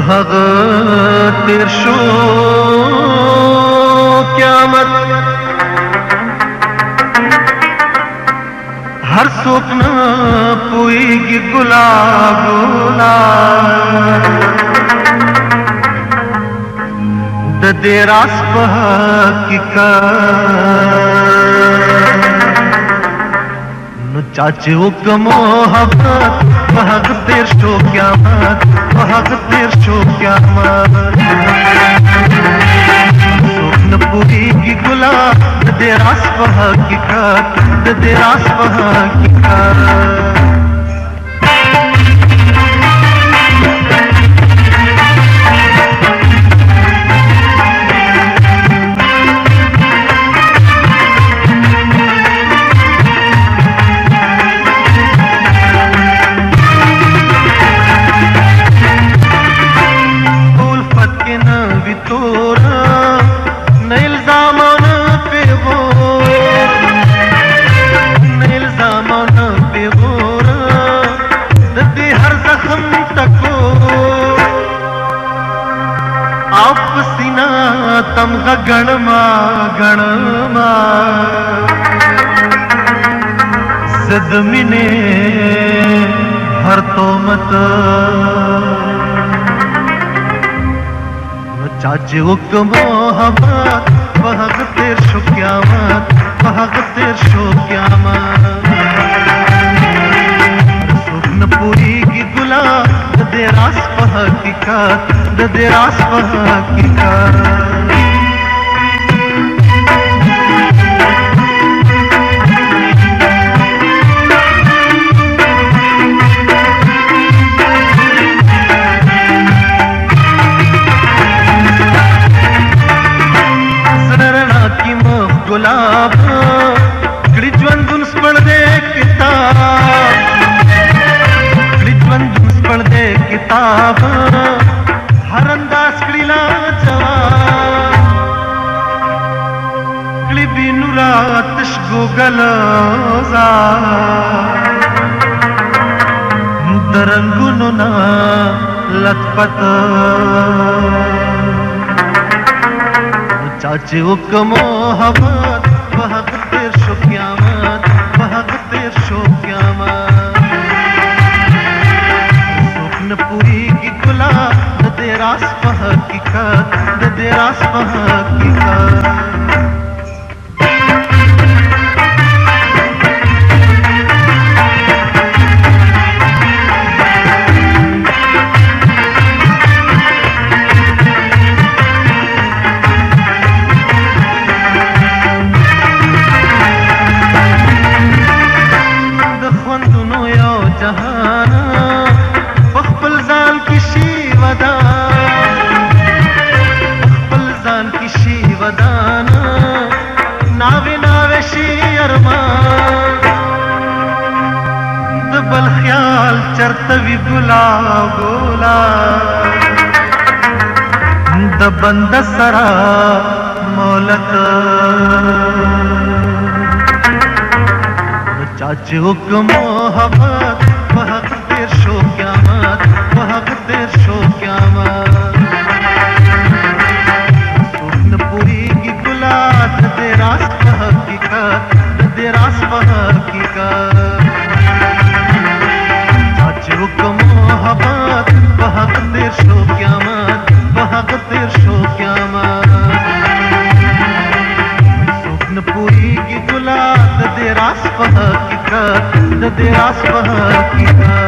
هغه تیر شو قیامت هر څوک نه پوهیږي ګلاب د دې راز په حقیقت نو چاچه وکړه محبت په هغه تیر شو قیامت په هغه تیر شو قیامت څوک نه پوهیږي ګلاب د دې راز په حقیقت د دې راز په حقیقت तमगा गणमा गणमा सदमिने हर तो मत चाचे हुक्म मोहब्बत वहग तेर शो क़यामत वहग तेर शो क़यामत सुन पूरी की गुलाब दे रास पह हकीकत दे रास पह हकीकत गुलाब गिजवंदुन स्पढ़दे किताब गिजवंदुन स्पढ़दे किताब हर अंदाज गिला जवाब गिबी नुरातश गोगलोजा दरंगुनुना लतपत चाचे हुक्म मोहब्बत वहग तेर शो क़यामत वहग तेर शो क़यामत सुखन पूरी की गुलाब दे रास पह हकीकत दे रास पह हकीकत नावे नावे शीरमान दबल ख्याल चरतवी गुलाब गोला दबंद सरा मौलत चाचे हुक्म मोहब्बत वहग तेर शो क़यामत वहग तेर शो क़यामत दे रास पह हकीकत दे रास पह हकीकत चाचे हुक्म मोहब्बत वहग तेर शो क़यामत वहग तेर शो क़यामत सुखन पूरी की गुलाब दे रास पह हकीकत दे रास पह हकीकत